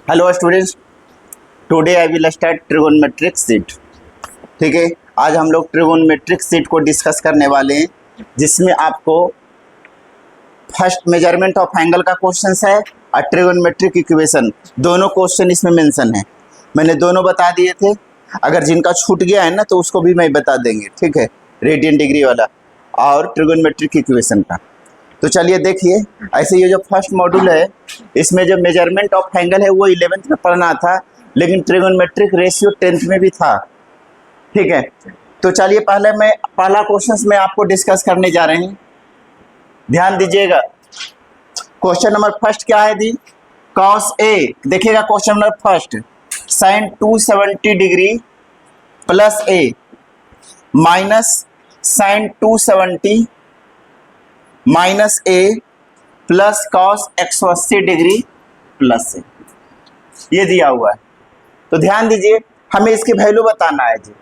Hello students, today I will start trigonometric sheet. ठीक है, आज हम लोग ट्रिगोनोमेट्रिक शीट को डिस्कस करने वाले हैं, जिसमें आपको फर्स्ट मेजरमेंट ऑफ एंगल का क्वेश्चन है और ट्रिगोनोमेट्रिक इक्वेशन, दोनों क्वेश्चन इसमें मेंशन है। मैंने दोनों बता दिए थे, अगर जिनका छूट गया है ना तो उसको भी मैं बता देंगे। ठीक है, रेडियन डिग्री वाला और ट्रिगोनोमेट्रिक इक्वेशन का। तो चलिए देखिए, ऐसे ये जो फर्स्ट मॉड्यूल है इसमें जो मेजरमेंट ऑफ एंगल है वो 11th में पढ़ना था, लेकिन ट्रिगोनोमेट्रिक रेशियो 10th में भी था। ठीक है, तो चलिए पहला क्वेश्चन मैं आपको डिस्कस करने जा रहे हैं, ध्यान दीजिएगा। क्वेश्चन नंबर फर्स्ट क्या है दी, कॉस ए। देखिएगा question number first, sine 270 degree plus A minus sine 270 minus a plus cos 180 degree plus a, ये दिया हुआ है। तो ध्यान दीजिए, हमें इसकी वैल्यू बताना है जी।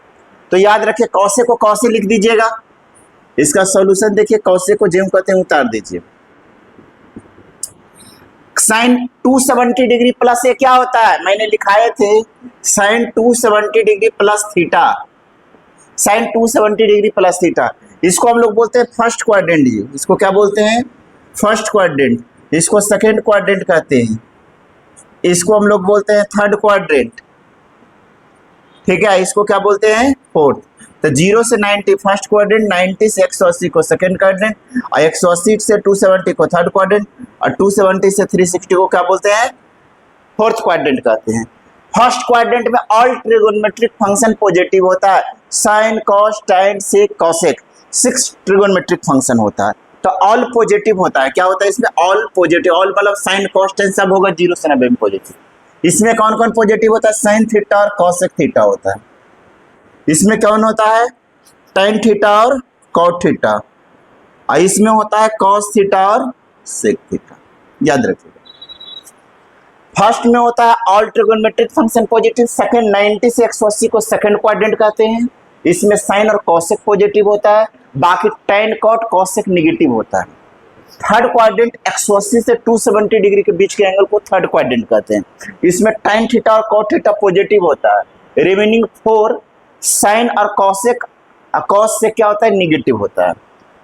तो याद रखिए, कॉसे को कॉसे लिख दीजिएगा। इसका सॉल्यूशन देखिए, कॉसे को जिम कहते हैं उतार दीजिए। साइन 270 डिग्री प्लस ए क्या होता है, मैंने लिखाए थे sine 270 degree plus theta. Sine 270 degree plus theta, इसको हम लोग बोलते हैं फर्स्ट क्वाड्रेंट जी। इसको क्या बोलते हैं, फर्स्ट क्वाड्रेंट। इसको सेकेंड क्वाड्रेंट कहते हैं, इसको हम लोग बोलते हैं थर्ड क्वाड्रेंट। ठीक है, इसको क्या बोलते हैं, फोर्थ। तो 0 से 90 फर्स्ट क्वाड्रेंट, 90 से 180 को सेकेंड क्वाड्रेंट, और 180 से 270 को थर्ड क्वाड्रेंट, और 270 से 360 को क्या बोलते हैं, फोर्थ क्वाड्रेंट कहते हैं। फर्स्ट क्वाड्रेंट में ऑल ट्रिगोनोमेट्रिक फंक्शन पॉजिटिव होता है, sine cos tan sec cosec 6 trigonometric function होता है। तो ऑल पॉजिटिव होता है, क्या होता है इसमें, ऑल पॉजिटिव। ऑल मतलब साइन कॉस टैन सब होगा 0 से 90 में पॉजिटिव। इसमें कौन कौन पॉजिटिव होता है, साइन थीटा और कॉसेक थीटा होता है। इसमें कौन होता है, टैन थीटा और कॉट थीटा, और इसमें होता है कॉस थीटा और सेक थीटा, याद रखिएगा। फर्स्ट में होता है all trigonometric function positive, second 90 से 180 को सेकंड क्वाड्रेंट कहते हैं, इसमें साइन और कॉसेक पॉजिटिव होता है, बाकी टैन कॉट कॉसेक नेगेटिव होता है। थर्ड क्वाड्रेंट 180 से 270 डिग्री के बीच के एंगल को थर्ड क्वाड्रेंट कहते हैं, इसमें टैन थीटा और कॉट थीटा पॉजिटिव होता है। रिमेनिंग 4 साइन और कॉसेक, कॉस से क्या होता है, नेगेटिव होता है।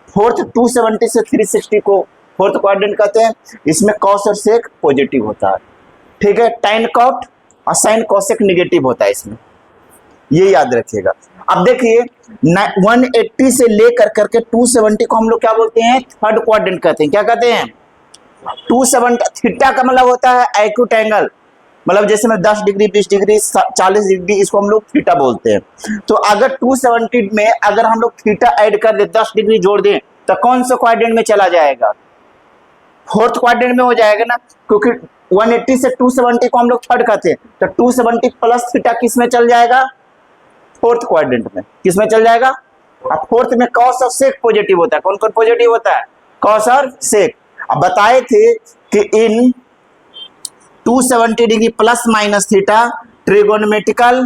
फोर्थ 270 से 360 को फोर्थ क्वाड्रेंट कहते हैं, इसमें कॉस और सेक पॉजिटिव होता है। ठीक है, टैन कॉट और साइन कॉसेक नेगेटिव होता है इसमें, ये याद रखिएगा। अब देखिए 180 से लेकर करके 270 को हम लोग क्या बोलते हैं, थर्ड क्वाड्रेंट कहते हैं। क्या कहते हैं, 270 थीटा का मतलब होता है एक्यूट एंगल, मतलब जैसे में 10 डिग्री 20 डिग्री 40 डिग्री, इसको हम लोग थीटा बोलते हैं। तो अगर 270 में अगर हम लोग थीटा ऐड कर दे, 10 डिग्री जोड़ दें, तो कौन सा क्वाड्रेंट में चला जाएगा, फोर्थ क्वाड्रेंट में हो जाएगा ना, क्योंकि 180 से 270 को हम लोग थर्ड कहते हैं। तो 270 प्लस थीटा किस में चल जाएगा, फोर्थ क्वाड्रेंट में। किस में चल जाएगा, अब फोर्थ में कॉस और सेक पॉजिटिव होता है। कौन कौन पॉजिटिव होता है, कॉस और सेक। अब बताए थे कि in 270 degree plus minus theta trigonometrical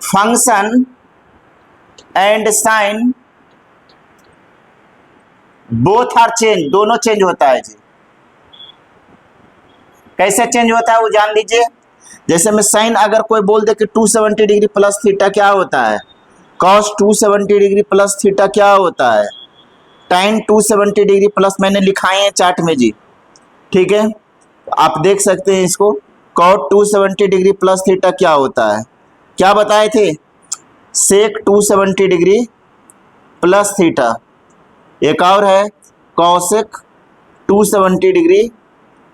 function and sine both are change, दोनों चेंज होता है जी। कैसे चेंज होता है वो जान लीजिए। जैसे में साइन अगर कोई बोल दे कि 270 डिग्री प्लस थीटा क्या होता है, कॉस 270 डिग्री प्लस थीटा क्या होता है, टाइन 270 डिग्री प्लस, मैंने लिखाए हैं चार्ट में जी। ठीक है, आप देख सकते हैं इसको, कॉट 270 डिग्री प्लस थीटा क्या होता है, क्या बताए थे, सेक 270 डिग्री प्लस थीटा। एक और है कॉसेक 270 डिग्री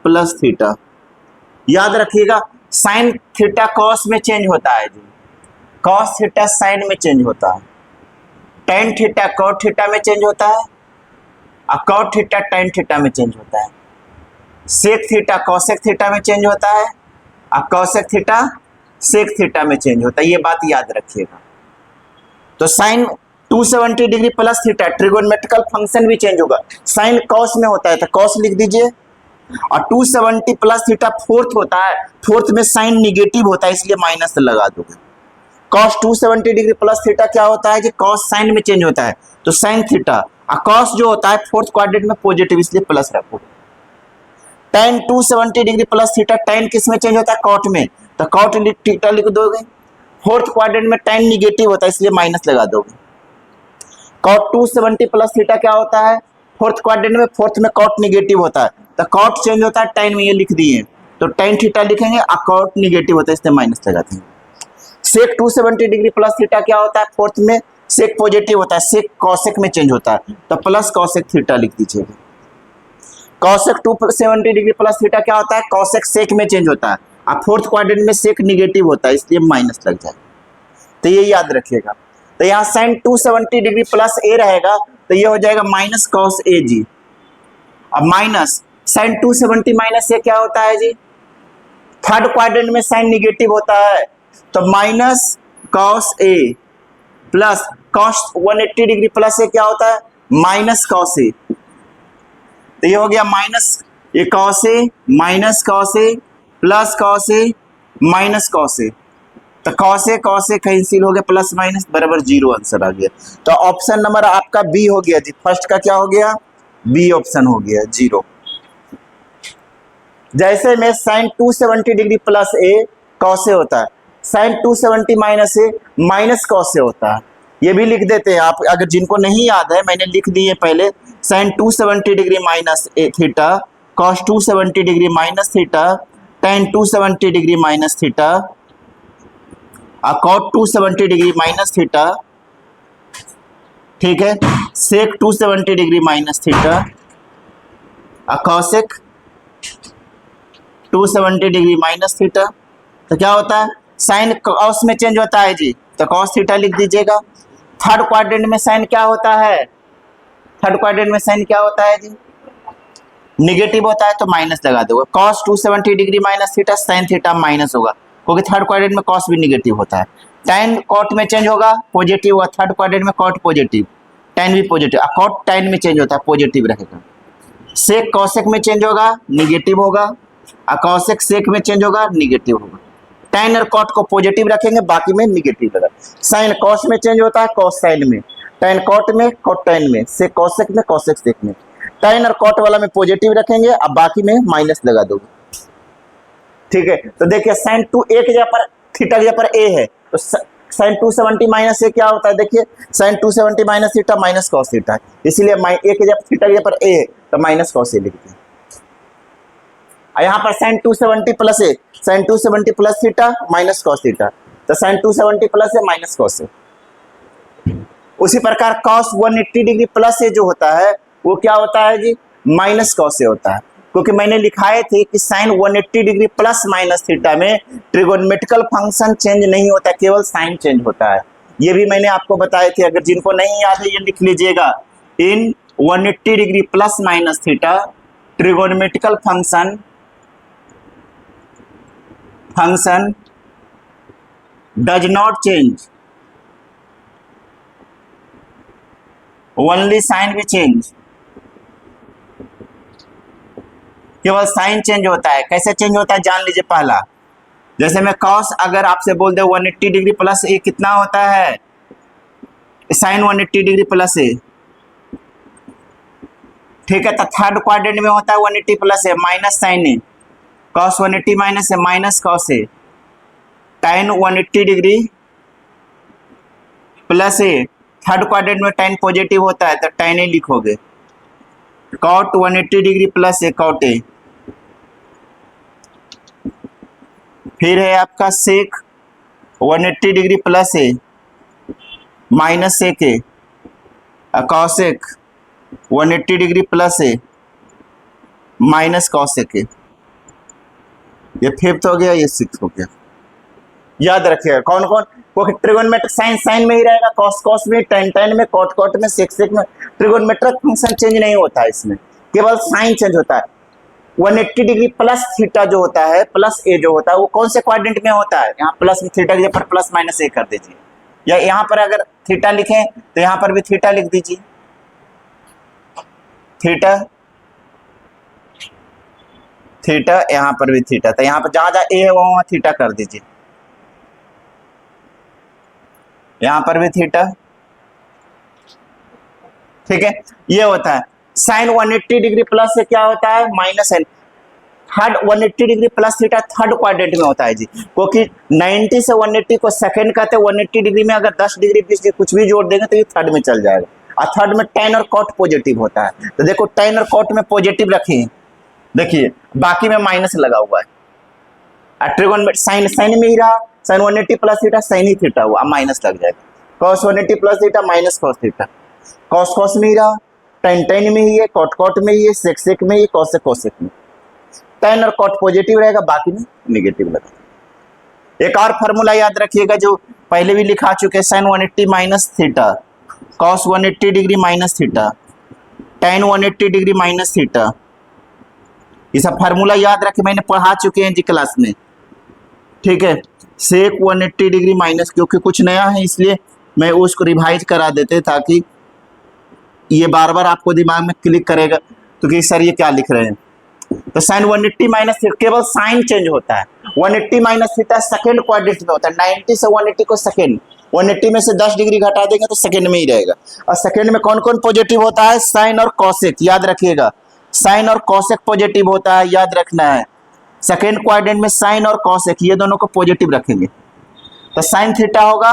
प्लस थीटा। याद रखिएगा, साइन थीटा कॉस में चेंज होता है जी, कॉस थीटा साइन में चेंज होता है, टैन थीटा कॉट थीटा में चेंज होता है, और कॉट थीटा टैन थीटा में चेंज होता है, सेक थीटा कॉसेक थीटा में चेंज होता है, और कॉसेक थीटा सेक थीटा में चेंज होता है। ये बात याद रखिएगा। तो sine 270 degree plus theta trigonometrical function भी चेंज होगा, साइन कॉस में होता है तो कॉस लिख दीजिए, और 270 प्लस थीटा फोर्थ होता है, फोर्थ में साइन निगेटिव होता है इसलिए माइनस लगा दोगे। कॉस 270 डिग्री प्लस थीटा क्या होता है कि कॉस साइन में चेंज होता है, तो साइन थीटा, और कॉस जो होता है फोर्थ क्वाड्रेंट में पॉजिटिव इसलिए प्लस रखो। tan 270 degree plus theta, tan किस में चेंज होता है? कॉट में, तो कॉट थीटा लिख दोगे। फोर्थ क्वाड्रेंट में tan निगेटिव होता है इसलिए माइनस लगा दोगे। कॉट 270 प्लस थीटा क्या होता है? फोर्थ क्वाड्रेंट में, फोर्थ में कॉट निगेटिव होता है, तो कॉट चेंज होता है tan में, ये लिख दिए, तो tan थीटा लिखेंगे, कॉट निगेटिव होता है इसलिए माइनस लगाते हैं। सेक 270 डिग्री प्लस थीटा क्या होता है? फोर्थ में सेक पॉजिटिव होता है, सेक कॉसेक में चेंज होता है, तो प्लस कॉसेक थीटा लिख दीजिएगा। कॉसेक 270 डिग्री प्लस थीटा क्या होता है? कॉसेक सेक में चेंज होता है, अब फोर्थ क्वाड्रेंट में सेक निगेटिव होता है इसलिए माइनस लग जाए, तो ये याद रखिएगा। तो यहाँ साइन 270 डिग्री प्लस ए रहेगा, तो ये हो जाएगा माइनस कॉस ए जी। अब माइनस साइन 270 माइनस ए क्या होता है जी? थर्ड क्वाड्रेंट में साइन निगेटिव होता है, तो माइनस कॉस ए प्लस कॉस 180 डिग्री प्लस ए क्या होता है? माइनस कॉस ए, तो ये हो गया माइनस, ये cos A minus cos A plus cos A minus cos ए, तो कॉस ए कैंसिल हो गया, प्लस माइनस बराबर जीरो, आंसर आ गया। तो ऑप्शन नंबर आपका बी हो गया जी, फर्स्ट का क्या हो गया? बी ऑप्शन हो गया, जीरो। जैसे में sign 270 degree plus A cos A होता है, sign 270 minus A minus cos ए होता है, ये भी लिख देते हैं आप, अगर जिनको नहीं याद है मैंने लिख दिए पहले, sine 270 degree minus a theta, cos 270 degree minus theta, tan 270 degree minus theta, cot 270 degree minus theta, ठीक है, sec 270 degree minus theta, cosec 270 degree minus theta, तो क्या होता है? साइन कॉस में चेंज होता है जी, तो कॉस थीटा लिख दीजिएगा। थर्ड क्वाड्रेंट में साइन क्या होता है? थर्ड क्वाड्रेंट में साइन क्या होता है जी? निगेटिव होता है, तो माइनस लगा दोगे। Cos 270 degree minus theta, sine theta minus होगा, क्योंकि थर्ड क्वाड्रेंट में कॉस भी निगेटिव होता है। tan कॉट में चेंज होगा, पॉजिटिव होगा, थर्ड क्वाड्रेंट में कॉट पॉजिटिव, tan भी पॉजिटिव, कॉट tan में चेंज होता है, पॉजिटिव रहेगा। सेक कॉसेक में चेंज होगा, निगेटिव होगा, कॉसेक सेक में चेंज होगा, निगेटिव होगा। tan और कॉट को पॉजिटिव रखेंगे, बाकी में निगेटिव लगा। साइन कॉस में चेंज होता है, कॉस साइन में, tan कॉट में, कॉट tan में, सेक कॉसेक में, कॉसेक सेक में। tan और कॉट वाला में पॉजिटिव रखेंगे, अब बाकी में माइनस लगा दोगे, ठीक है। तो देखिए साइन 2 ए की जगह पर, थीटा की जगह पर ए है, तो साइन 270 माइनस ए क्या होता है? देखिए sine 270 minus theta minus cos theta, इसीलिए ए की जगह थीटा की जगह पर ए है, तो माइनस कॉस ए लिखते हैं। यहाँ पर sine 270 plus a, sine 270 plus theta minus cos theta, तो sine 270 plus A minus cos a. उसी प्रकार कॉस 180 डिग्री प्लस ए जो होता है वो क्या होता है जी? माइनस कॉस ए होता है, क्योंकि मैंने लिखाए थे कि sine 180 degree plus minus theta में ट्रिगोनोमेट्रिकल फंक्शन चेंज नहीं होता, केवल साइन चेंज होता है, ये भी मैंने आपको बताए थे। अगर जिनको नहीं याद है ये लिख लीजिएगा, in 180 degree plus minus theta trigonometrical function does not change, only sine भी चेंज, केवल साइन चेंज होता है। कैसे चेंज होता है जान लीजिए। पहला, जैसे मैं कॉस अगर आपसे बोल दे 180 डिग्री प्लस ए कितना होता है? साइन 180 डिग्री प्लस ए, ठीक है, तो थर्ड क्वाड्रेंट में होता है 180 plus A minus sine A, cos 180 minus A minus cos A, tan 180 degree plus A, third quadrant में tan पॉजिटिव होता है तो tan ए लिखोगे, cot 180 degree plus A cot A, फिर है आपका sec 180 degree plus A minus sec A, cosec 180 degree plus A minus cosec A, ये fifth हो गया, ये सिक्स हो गया। याद रखिएगा कौन कौन, क्योंकि ट्रिगोनोमेट्रिक साइन साइन में ही रहेगा, कॉस कॉस में, tan tan में, कॉट कॉट में, सेक सेक में। ट्रिगोनोमेट्रिक फंक्शन चेंज नहीं होता है, इसमें केवल साइन चेंज होता है। 180 डिग्री प्लस थीटा जो होता है, प्लस ए जो होता है, वो कौन से क्वाड्रेंट में होता है? यहाँ प्लस थीटा के पर प्लस माइनस ए कर दीजिए, या यहाँ पर अगर थीटा लिखें तो यहाँ पर भी थीटा लिख दीजिए, थीटा थीटा, यहाँ पर भी थीटा, तो यहाँ पर जहां जहां ए है वहां थीटा कर दीजिए, यहाँ पर भी थीटा, ठीक है। ये होता है साइन 180 डिग्री प्लस से क्या होता है? Minus sine. Third 180 degree plus theta third quadrant में होता है जी, क्योंकि 90 से 180 को सेकंड कहते हैं, 180 डिग्री में अगर 10 डिग्री 20 डिग्री कुछ भी जोड़ देंगे तो ये थर्ड में चल जाएगा, और थर्ड में tan और cot पॉजिटिव होता है। तो देखो tan और cot में पॉजिटिव रखिए, देखिए बाकी में माइनस लगा हुआ है, ट्रिगोन में साइन साइन में ही रहा, साइन 180 प्लस थीटा साइन ही थीटा हुआ, माइनस लग जाएगा, cos 180 plus theta minus cos theta, cos cos में ही रहा, tan tan में ही है, cot cot में ही है, sec sec में ही, cos sec cos sec में, tan और cot पॉजिटिव रहेगा, बाकी में निगेटिव लगा। एक और फॉर्मूला याद रखिएगा जो पहले भी लिखा चुके हैं, sine 180 minus theta, cos 180 degree minus theta, tan 180 degree minus theta, ये सब फार्मूला याद रखे, मैंने पढ़ा चुके हैं जी क्लास में, ठीक है। सेक 180 डिग्री माइनस, क्योंकि कुछ नया है इसलिए मैं उसको रिवाइज करा देते ताकि ये बार बार आपको दिमाग में क्लिक करेगा तो कि सर ये क्या लिख रहे हैं। तो साइन 180 माइनस थीटा, केवल साइन चेंज होता है, 180 माइनस थीटा सेकेंड क्वाड्रेंट में होता है, 90 से 180 को सेकेंड, 180 में से 10 डिग्री घटा देंगे तो सेकेंड में ही रहेगा, और सेकेंड में कौन कौन पॉजिटिव होता है, साइन और कॉसेक, याद रखिएगा साइन और कॉसेक पॉजिटिव होता है, याद रखना है, सेकेंड क्वाड्रेंट में साइन और कॉसेक ये दोनों को पॉजिटिव रखेंगे, तो साइन थीटा होगा,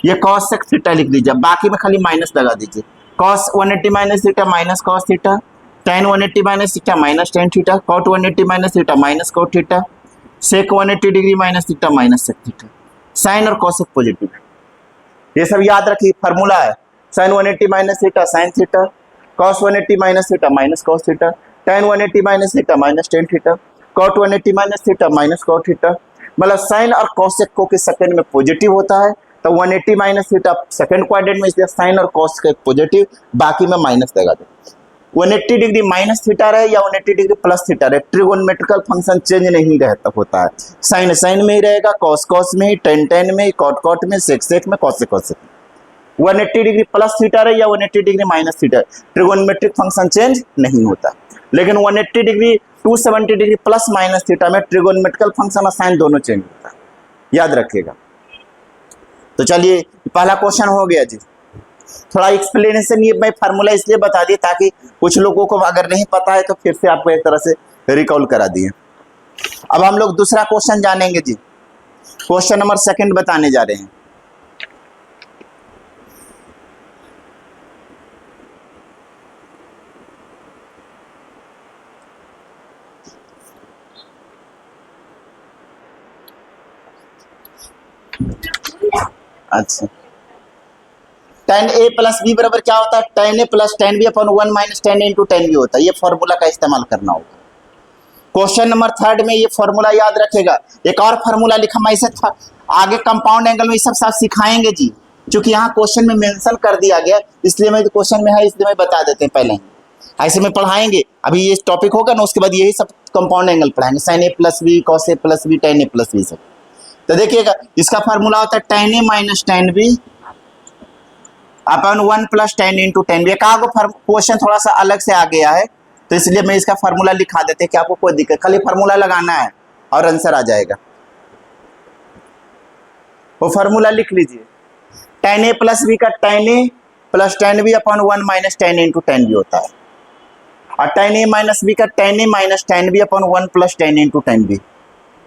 ये कॉसेक थीटा लिख दीजिए, बाकी में खाली माइनस लगा दीजिए, cos 180 minus theta minus cos theta, tan 180 minus theta minus tan theta, cot 180 minus theta minus cot theta, sec 180 degree minus theta minus sec theta, sine और कॉसेक पॉजिटिव, ये सब याद रखिए, फार्मूला है sine 180 minus theta sine theta, cos 180 minus theta minus cos theta, tan 180 minus theta minus tan theta, cot 180 minus theta minus cot theta, मतलब sign और cosec को के सेकंड में पॉजिटिव होता है, तो 180 माइनस थीटा सेकंड क्वाड्रेंट में, इसलिए साइन और कॉसेक पॉजिटिव, बाकी में माइनस लगा दो। 180 डिग्री माइनस थीटा रहे या 180 डिग्री प्लस थीटा रहे, ट्रिगोनोमेट्रिकल फंक्शन चेंज नहीं रहता होता है, साइन साइन में ही रहेगा, कॉस कॉस में ही, टेन टेन में ही, कॉट कॉट में, सेक सेक में, कॉसेक कॉसेक में। 180 डिग्री प्लस थीटा रहे या 180 degree minus theta, trigonometric function change नहीं होता, लेकिन 180 degree 270 degree plus minus theta में ट्रिगोनोमेट्रिकल फंक्शन और साइन दोनों चेंज होता है, याद रखिएगा। तो चलिए पहला क्वेश्चन हो गया जी, थोड़ा एक्सप्लेनेशन ये मैं फार्मूला इसलिए बता दिए ताकि कुछ लोगों को अगर नहीं पता है तो फिर से आपको एक तरह से रिकॉल करा दिए। अब हम लोग दूसरा क्वेश्चन जानेंगे जी, क्वेश्चन नंबर सेकंड बताने जा रहे हैं। अच्छा, tan a प्लस बी बराबर क्या होता है, tan a plus tan b upon 1 minus tan a into tan b होता है, ये फॉर्मूला का इस्तेमाल करना होगा। क्वेश्चन नंबर थर्ड में ये फॉर्मूला याद रखेगा, एक और फॉर्मूला लिखा मैं इसे आगे कंपाउंड एंगल में ये सब साथ सिखाएंगे जी, क्योंकि यहाँ क्वेश्चन में मेंशन कर दिया गया इसलिए मैं क्वेश्चन में है इसलिए मैं बता देते हैं पहले ही, ऐसे में पढ़ाएंगे, अभी ये टॉपिक होगा ना उसके बाद यही सब कंपाउंड एंगल पढ़ाएंगे, sine a plus B, cos a plus B, tan a plus B सब। तो देखिएगा इसका फार्मूला होता है tan a minus tan b upon 1 plus tan into tan b। कहा क्वेश्चन थोड़ा सा अलग से आ गया है तो इसलिए मैं इसका फार्मूला लिखा देते हैं कि आपको कोई दिक्कत, खाली फार्मूला लगाना है और आंसर आ जाएगा। वो फार्मूला लिख लीजिए, tan a प्लस बी का tan a plus tan b upon 1 minus tan into tan b होता है, और tan a माइनस बी का tan a minus tan b upon 1 plus tan into tan b।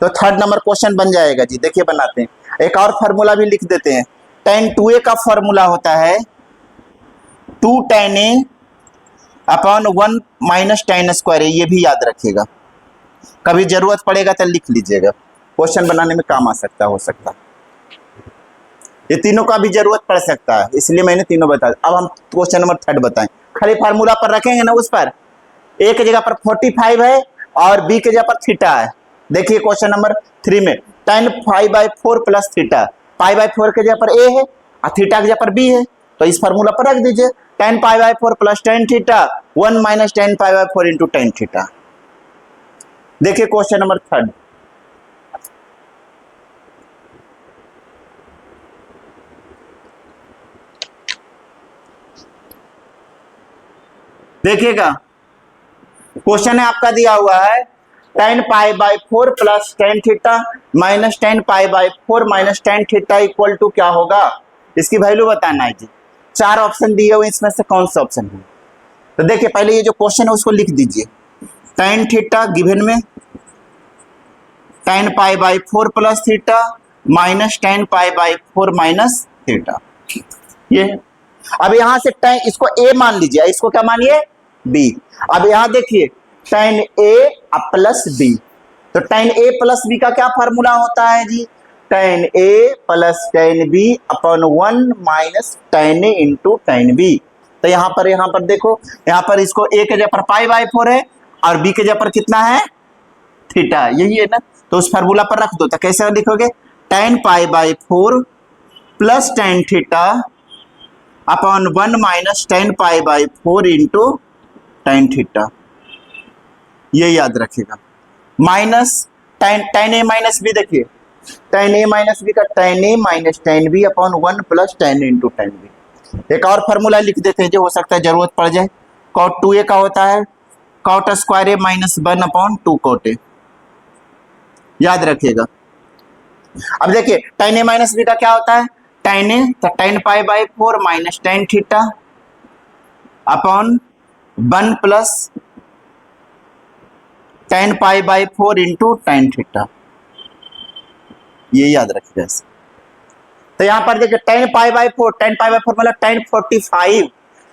तो third number question बन जाएगा जी, देखिए बनाते हैं। एक और फार्मूला भी लिख देते हैं, tan 2a का फार्मूला होता है 2 tan a upon 1 minus tan square a, ये भी याद रखिएगा, कभी जरूरत पड़ेगा तो लिख लीजिएगा, क्वेश्चन बनाने में काम आ सकता हो सकता, ये तीनों का भी जरूरत पड़ सकता है इसलिए मैंने तीनों बता दिया। अब हम क्वेश्चन नंबर थर्ड बताएं, खाली फार्मूला पर रखेंगे ना, उस पर a की जगह पर 45 है और b की जगह पर थीटा है। देखिए क्वेश्चन नंबर 3 में tan π/4 प्लस थीटा, π/4 के जगह पर a है और थीटा की जगह पर b है, तो इस फार्मूला पर रख दीजिए tan π/4 plus tan theta 1 minus tan π/4 into tan theta. देखिए क्वेश्चन नंबर थर्ड, देखिएगा क्वेश्चन है आपका दिया हुआ है tan π/4 plus tan theta minus tan π/4 minus tan theta equal to क्या होगा, इसकी वैल्यू बताना है जी। 4 ऑप्शन दिए हुए इसमें से कौन सा ऑप्शन है, तो देखिए पहले ये जो क्वेश्चन है उसको लिख दीजिए, tan थीटा गिवन में tan pi by 4 plus theta minus tan pi by 4 minus theta. ये है। अब यहां से tan, इसको a मान लीजिए, इसको क्या मानिए b। अब यहां देखिए tan a प्लस b, तो tan a प्लस b का क्या फॉर्मूला होता है जी, tan a plus tan b upon 1 minus tan a into tan b। तो यहां पर देखो, यहां पर इसको a के जगह पर पाई बाई 4 है और b के जगह पर कितना है थीटा, यही है ना, तो उस फार्मूला पर रख दो। तो कैसे लिखोगे, tan pi by 4 plus tan theta upon 1 minus tan pi by 4 into tan theta, ये याद रखिएगा। Minus tan a minus B, देखिए tan a माइनस बी का tan a minus tan b upon 1 plus tan into tan b। एक और formula लिख देते हैं जो हो सकता है जरूरत पड़ जाए, cot 2a का होता है cot square a minus 1 upon 2 cot a, याद रखिएगा। अब देखिए tan a माइनस बी का क्या होता है, tan a, तो tan pi by 4 minus tan theta upon 1 plus tan pi by 4 into tan theta, ये याद रखिएगा। तो यहां पर देखिए tan पाई बाई 4 मतलब tan 45,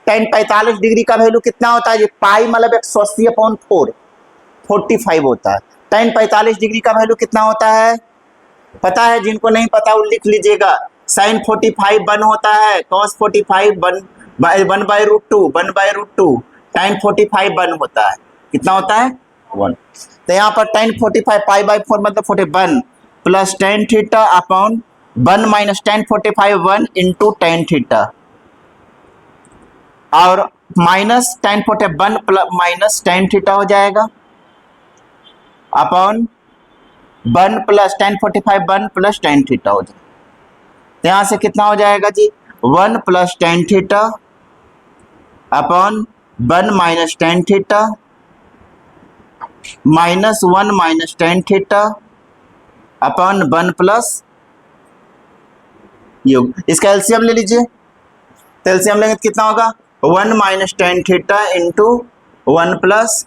tan 45 डिग्री का वैल्यू कितना होता है, पाई मतलब 180 अपॉन 4 45 होता है। tan 45 डिग्री का वैल्यू कितना होता है पता है, जिनको नहीं पता वो लिख लीजिएगा, sin 45 1 होता है, cos 45 1 बाई रूट 2 tan 45 1 होता है, कितना होता है 1। तो यहाँ पर tan 45 पाई बाई 4 मतलब 41 plus tan theta upon 1 minus tan 45 1 into tan theta और minus tan 41 minus tan theta हो जाएगा upon 1 plus tan 45 1 plus tan theta हो जाएगा। तो यहां से कितना हो जाएगा जी, 1 plus tan theta upon 1 minus tan theta minus 1 minus tan theta upon 1 plus, ये इसका एलसीएम ले लीजिए, तो एलसीएम लेंगे तो कितना होगा 1 minus tan theta into 1 plus,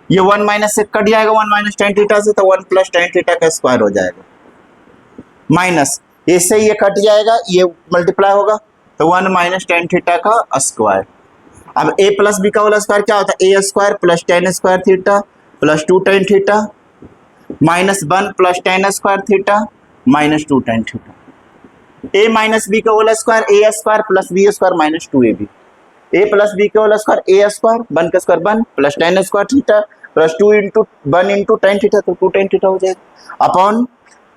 ये 1 माइनस से कट जाएगा 1 माइनस tan थीटा से, तो 1 प्लस tan थीटा का स्क्वायर हो जाएगा, माइनस इससे ये कट जाएगा, ये मल्टीप्लाई होगा, तो 1 माइनस tan थीटा का स्क्वायर। अब a प्लस बी का होल स्क्वायर क्या होता है, a square plus tan square theta plus 2 tan theta minus 1 plus tan square theta minus 2 tan theta. a minus B का whole square a square plus b square minus 2ab, a plus b का whole square a square 1 का square 1 plus tan square theta plus 2 into 1 into tan theta, तो 2 tan theta हो जाएगा upon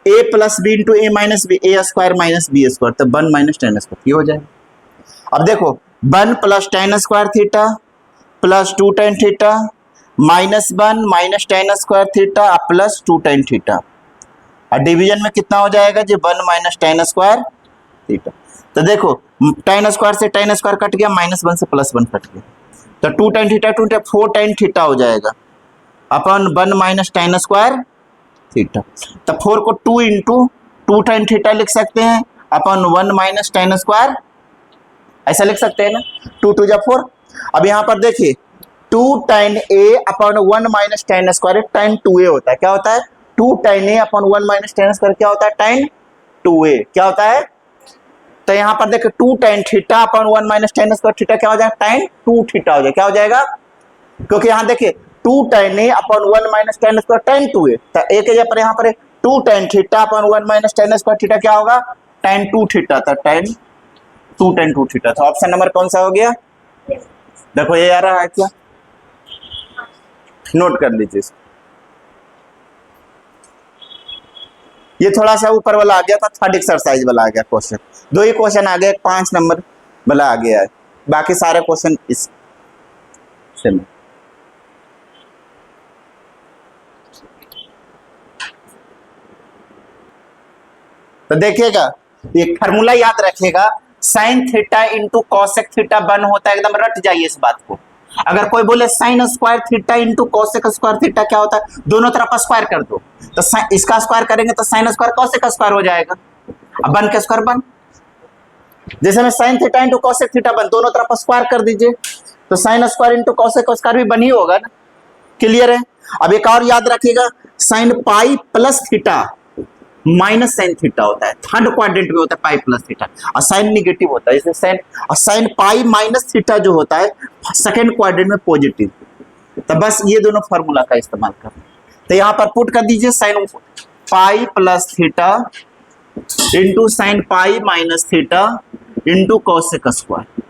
a plus B into a minus B, a square minus b square, तो 1 minus tan square, ये हो जाएगा। अब देखो 1 plus tan square theta plus 2 tan theta minus 1 minus tan square theta plus 2 tan theta, और division में कितना हो जाएगा जी 1 माइनस tan स्क्वायर थीटा। तो देखो tan स्क्वायर से tan स्क्वायर कट गया, माइनस 1 से प्लस 1 कट गया, तो 2 tan थीटा 4 tan थीटा हो जाएगा अपन 1 माइनस tan स्क्वायर थीटा। तो 4 को 2 इंटू 2 tan थीटा लिख सकते हैं अपन 1 माइनस tan स्क्वायर, ऐसा लिख सकते हैं ना, 2 2 जा 4। अब यहाँ पर देखिए 2 tan a upon 1 minus tan square tan 2a होता है, क्या होता है 2 tan a upon 1 minus tan square क्या होता है tan 2a, क्या होता है। तो यहाँ पर देखिए 2 tan थीटा अपन 1 माइनस tan स्क्वायर थीटा क्या हो जाएगा tan 2 थीटा हो जाएगा, क्या हो जाएगा, क्योंकि यहाँ देखिए 2 tan a upon 1 minus tan square tan 2a, तो a के जगह पर यहाँ पर 2 tan थीटा अपन 1 माइनस tan स्क्वायर थीटा क्या होगा tan 2 थीटा, तो tan 2 थीटा। तो ऑप्शन नंबर कौन सा हो गया, देखो ये आ रहा है क्या, नोट कर लीजिए इसको। ये थोड़ा सा ऊपर वाला आ गया था, थर्ड एक्सरसाइज वाला आ गया क्वेश्चन, 2 ही क्वेश्चन आ गया, 5 नंबर वाला आ गया है, बाकी सारे क्वेश्चन इस से। तो देखिएगा एक फार्मूला याद रखिएगा, sine theta into cosec theta 1 होता है, एकदम रट जाइए इस बात को। अगर कोई बोले sign square theta into cosec square theta क्या होता है, दोनों तरफ स्क्वायर कर दो, तो इसका स्क्वायर करेंगे तो साइन स्क्वायर कॉसेक स्क्वायर हो जाएगा, अब 1 का स्क्वायर 1, जैसे में sign theta into cosec theta 1 दोनों तरफ स्क्वायर कर दीजिए, तो sign square into cosec square भी 1 ही होगा ना, क्लियर है। अब एक और याद रखिएगा, sign pi plus theta minus sine theta होता है, थर्ड क्वाड्रेंट में होता है पाई प्लस थीटा, और साइन निगेटिव होता है, इसलिए साइन, और साइन पाई माइनस थीटा जो होता है सेकेंड क्वाड्रेंट में पॉजिटिव। तो बस ये दोनों फॉर्मूला का इस्तेमाल कर, तो यहां पर पुट कर दीजिए sine pi plus theta into sine pi minus theta into cosec square.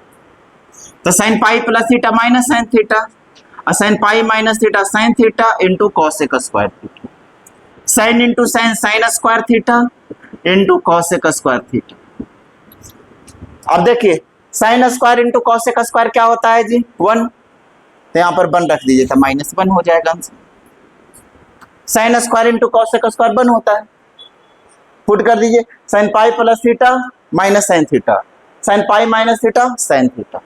तो sine pi plus theta minus sine theta, और sine pi minus theta sine theta into cosec square theta, sine into sine sine square theta into cosec square theta. अब देखिए sine square into cosec square क्या होता है जी 1, तो यहां पर 1 रख दीजिए तो माइनस 1 हो जाएगा answer. Sign square into cosec square 1 होता है, पुट कर दीजिए sine pi plus theta minus sine theta, sign pi minus theta sine theta,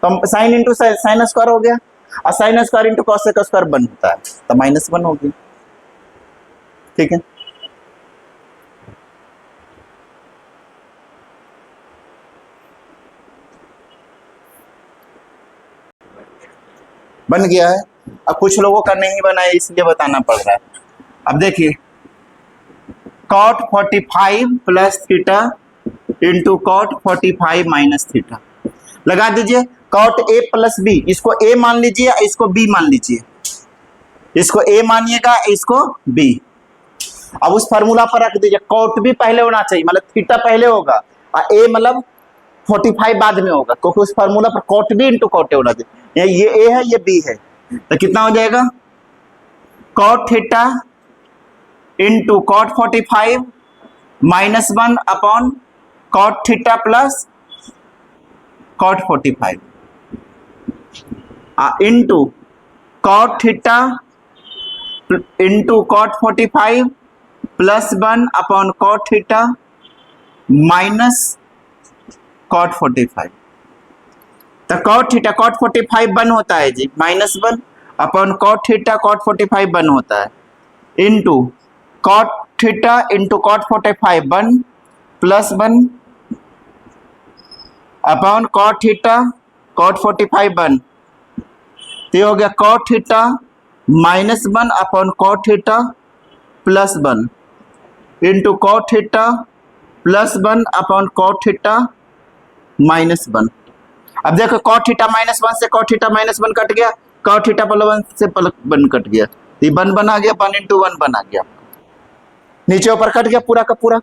तो साइन इंटू साइन स्क्वायर हो गया, और sign square into cosec square 1 होता है, तो माइनस 1 हो गया। ठीक है, बन गया है। अब कुछ लोगों का नहीं बना है इसलिए बताना पड़ रहा है। अब देखिए cot 45 plus theta into cot 45 minus theta, लगा दीजिए cot a प्लस बी, इसको a मान लीजिए, इसको b मान लीजिए, इसको a मानिएगा, इसको b। अब उस फॉर्मूला पर रख दीजिए, cot भी पहले होना चाहिए, मतलब थीटा पहले होगा और a मतलब 45 बाद में होगा, क्योंकि उस फॉर्मूला पर cot b into cot a होना चाहिए। ये a है, ये b है, तो कितना हो जाएगा cot theta into cot 45 minus 1 upon cot theta plus cot 45 into cot theta into cot 45 plus 1 upon cot theta minus cot 45। तो cot थीटा cot 45 1 होता है जी, minus 1 upon cot theta cot 45 1 होता है, into cot theta into cot 45 1 plus 1 upon cot theta cot 45 1, तो हो गया cot theta minus 1 upon cot theta plus 1 into cot theta plus 1 upon cot theta minus 1। अब देखो cot थीटा माइनस 1 से cot theta minus 1 कट गया, cot theta plus 1 से plus 1 कट गया, ये 1 बना गया, 1 इंटू 1 बना गया, नीचे ऊपर कट गया पूरा का पूरा।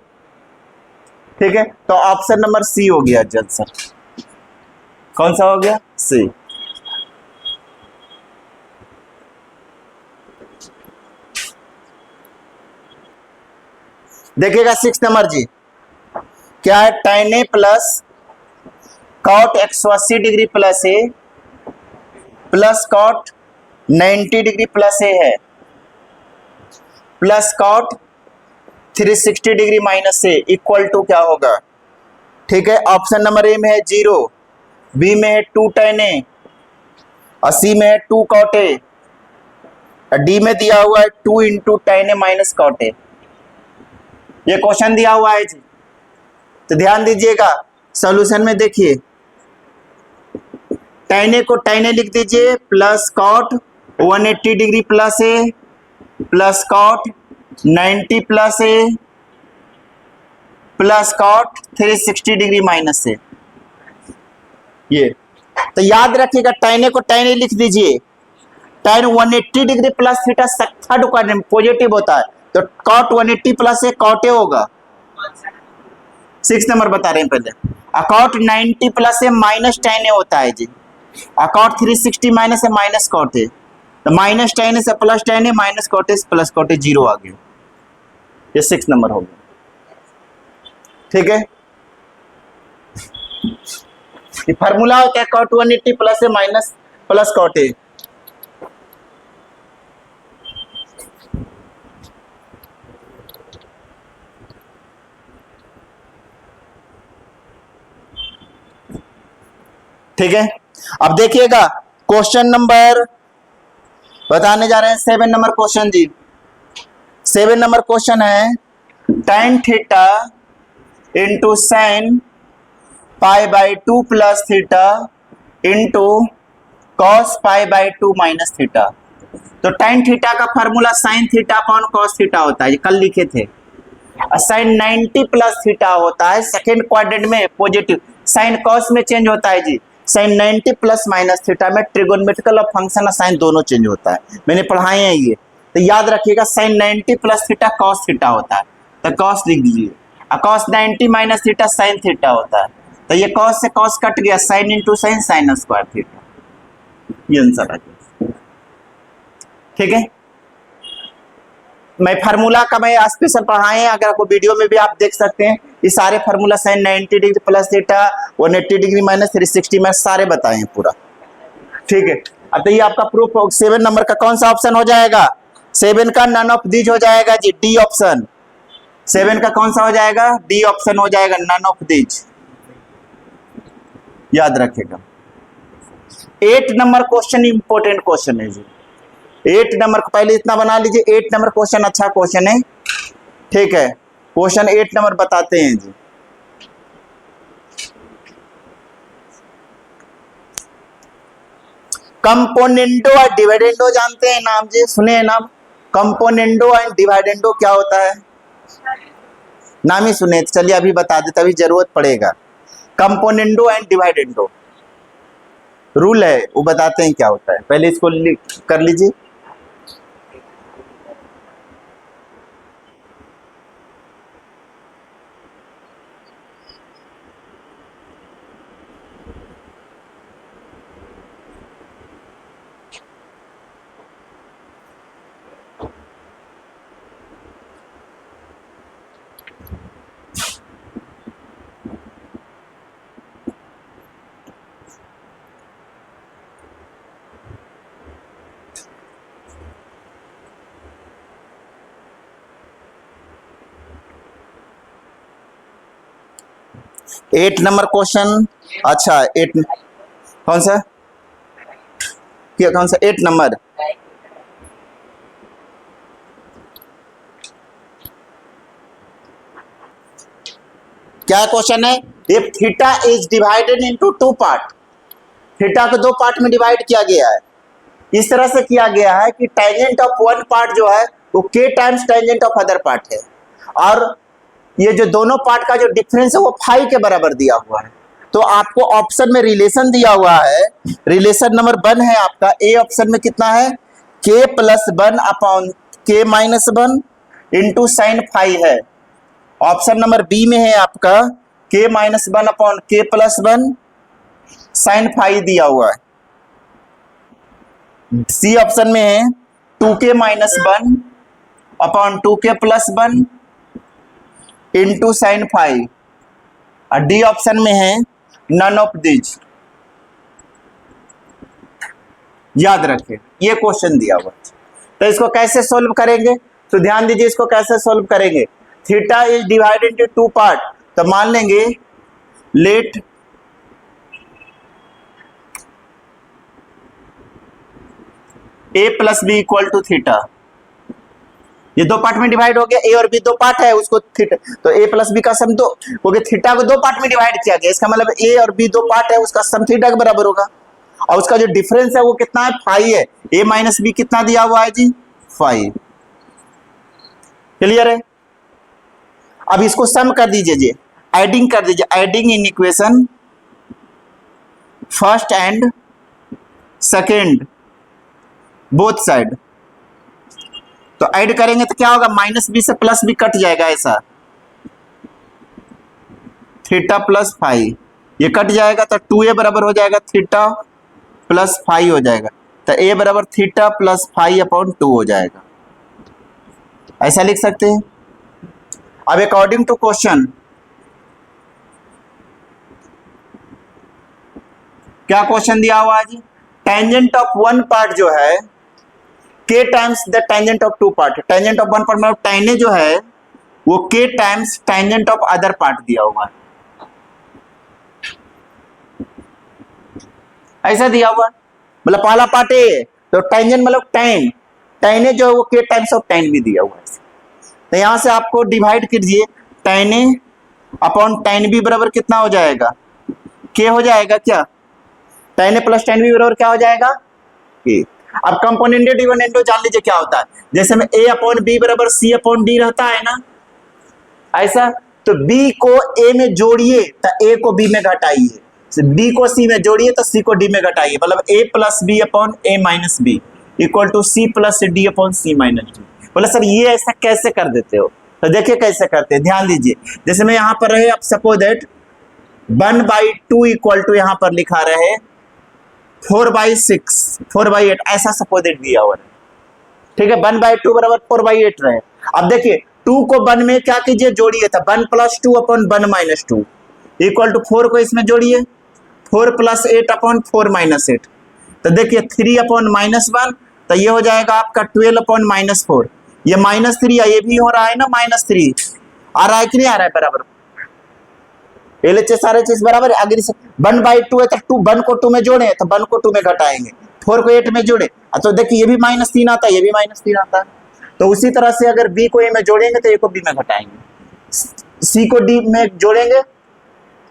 ठीक है, तो ऑप्शन नंबर सी हो गया आंसर। कौन सा हो गया? सी। देखिएगा 6 नंबर जी, क्या है, tan a plus cot 180 degree plus a plus cot 90 degree plus a है, plus cot 360 degree minus a equal to क्या होगा? ठीक है, ऑप्शन नंबर ए में है 0, बी में है 2 tan a और सी में है 2 cot a, डी में दिया हुआ है 2 into tan a minus cot a। ये क्वेश्चन दिया हुआ है जी, तो ध्यान दीजिएगा, सॉल्यूशन में देखिए tan a को tan a लिख दीजिए plus cot 180 degree plus a plus cot 90 plus a plus cot 360 degree minus ए। ये तो याद रखिएगा, tan a को tan a लिख दीजिए, tan 180 degree plus theta third quadrant positive होता है, तो cot 180 plus A cot a होगा। 6 नंबर बता रहे हैं पहले, cot 90 plus A minus tan a होता है जी, cot 360 minus A minus cot a, तो माइनस tan a से plus tan a minus cot a से प्लस cot a 0 आ गया, ये 6 नंबर हो गया। ठीक है, ये फार्मूला होता है cot 180 plus A minus plus cot a। ठीक है, अब देखिएगा क्वेश्चन नंबर बताने जा रहे हैं 7 नंबर क्वेश्चन जी। 7 नंबर क्वेश्चन है tan theta into sine pi by 2 plus theta into cos pi by 2 minus theta. तो tan थीटा का formula sin theta upon cos theta होता है, ये कल लिखे थे। sin 90 प्लस थीटा होता है सेकेंड क्वाड्रेंट में पॉजिटिव, sin cos में चेंज होता है जी, sin 90 प्लस माइनस थीटा में ट्रिगोनोमेट्रिकल और फंक्शन और साइन दोनों चेंज होता है, मैंने पढ़ाए हैं ये, तो याद रखिएगा sin 90 plus theta cos theta होता है, तो cos लिख दीजिए, cos 90 minus theta sin theta होता है, तो ये cos से cos कट गया, sin into sine sine square theta, ये आंसर आ गया। ठीक है, मैं फार्मूला का मैं स्पेशल पढ़ाए हैं, अगर आपको वीडियो में भी आप देख सकते हैं, ये सारे formula sin 90 degree plus theta 180 degree minus 360 में सारे बताए हैं पूरा। ठीक है, अब तो ये आपका प्रूफ 7 नंबर का कौन सा ऑप्शन हो जाएगा, 7 का नन ऑफ दीज हो जाएगा जी, डी ऑप्शन, 7 का कौन सा हो जाएगा, डी ऑप्शन हो जाएगा, नन ऑफ दीज, याद रखेगा। 8 नंबर क्वेश्चन इंपॉर्टेंट क्वेश्चन है जी, 8 नंबर को पहले इतना बना लीजिए, 8 नंबर क्वेश्चन अच्छा क्वेश्चन है। ठीक है, क्वेश्चन 8 नंबर बताते हैं जी। कंपोनेंडो और डिविडेंडो जानते हैं नाम जी, सुने हैं नाम, कंपोनेंडो एंड डिविडेंडो क्या होता है, नाम ही सुने, चलिए अभी बता दे, तभी जरूरत पड़ेगा। कंपोनेंडो एंड डिविडेंडो रूल है, वो बताते हैं क्या होता है, पहले इसको कर लीजिए। एट नंबर क्वेश्चन, अच्छा 8 कौन सा, क्या कौन सा 8 नंबर, क्या क्वेश्चन है, if theta is divided into 2 part, theta को 2 पार्ट में डिवाइड किया गया है, इस तरह से किया गया है कि टेंजेंट ऑफ वन पार्ट जो है वो k times tangent of other part है, और ये जो दोनों पार्ट का जो डिफरेंस है वो फाई के बराबर दिया हुआ है। तो आपको ऑप्शन में रिलेशन दिया हुआ है, रिलेशन नंबर 1 है आपका, ए ऑप्शन में कितना है, k plus 1 upon k minus 1 into sine phi है। ऑप्शन नंबर बी में है आपका k minus 1 upon k plus 1 sine phi दिया हुआ है। सी ऑप्शन में है 2k minus 1 upon 2k plus 1 into sine phi, और डी ऑप्शन में है नन ऑफ दिस, याद रखें ये क्वेश्चन दिया हुआ है। तो इसको कैसे सोल्व करेंगे, तो ध्यान दीजिए इसको कैसे सोल्व करेंगे, theta is divided into 2 part, तो मान लेंगे let a plus B equal to theta, ये 2 पार्ट में डिवाइड हो गया, ए और बी 2 पार्ट है, उसको थीटा, तो a प्लस बी का सम दो हो गया, थीटा को 2 पार्ट में डिवाइड किया गया, इसका मतलब a और b 2 पार्ट है, उसका सम थीटा के बराबर होगा, और उसका जो डिफरेंस है वो कितना है, फाई है, a माइनस बी कितना दिया हुआ है जी, फाई। क्लियर है, अब इसको सम कर दीजिए जी, एडिंग कर दीजिए, adding in equation first and second both side, तो ऐड करेंगे तो क्या होगा, माइनस बी से प्लस बी कट जाएगा, ऐसा थीटा प्लस फाई, ये कट जाएगा तो 2a बराबर हो जाएगा थीटा प्लस फाई हो जाएगा, तो a बराबर थीटा प्लस फाई अपॉन 2 हो जाएगा, ऐसा लिख सकते हैं। अब अकॉर्डिंग टू क्वेश्चन क्या क्वेश्चन दिया हुआ है जी, टेंजेंट ऑफ वन पार्ट जो है k times the tangent of 2 part, tangent of one part मतलब टेने जो है वो k times tangent of other part दिया हुआ है, ऐसा दिया हुआ, मतलब पहला पार्ट ए, तो टेंजेंट मतलब टेन, टेने जो है वो k टाइम्स ऑफ टेन भी दिया हुआ है, तो यहां से आपको डिवाइड कीजिए, टेने अपॉन टेन बी बराबर कितना हो जाएगा, k हो जाएगा क्या, ten a plus ten B बराबर क्या हो जाएगा, k, अब कंपोनेंडो डिविडेंडो जान लीजिए क्या होता है, जैसे में a अपॉन बी बराबर सी अपॉन डी रहता है ना, ऐसा। तो b को a में जोड़िए तो a को b में घटाइए, b को c में जोड़िए तो c को d में घटाइए, मतलब a plus B upon a minus B equal to C plus D upon C minus D. बोले सर ये ऐसा कैसे कर देते हो, तो देखिए कैसे करते हैं, ध्यान दीजिए। जैसे मैं यहाँ पर रहे, अब सपोज दैट 1/2 इक्वल टू यहाँ पर लिखा रहे 4/6 4/8 ऐसा सपोज दैट दिया हुआ है, ठीक है। 1/2 बराबर 4/8 रहे। अब देखिए 2 को 1 में क्या कीजिए, जोड़िए, था 1 + 2 अपॉन 1 - 2 इक्वल टू 4 को इसमें जोड़िए, 4 + 8 अपॉन 4 - 8, तो देखिए 3 अपॉन -1, तो ये हो जाएगा आपका 12 अपॉन -4, ये -3 ये भी हो रहा है ना, -3 आ रहा है कि नहीं आ रहा है, बराबर LHS सारे चीज बराबर है। अगर 1/2 है तो 1 को 2 में जोड़े तो 1 को 2 में घटाएंगे, 4 को 8 में जोड़े तो देखिए ये भी -3 आता है, ये भी -3 आता है। तो उसी तरह से अगर b को a में जोड़ेंगे तो a को b में घटाएंगे, c को d में जोड़ेंगे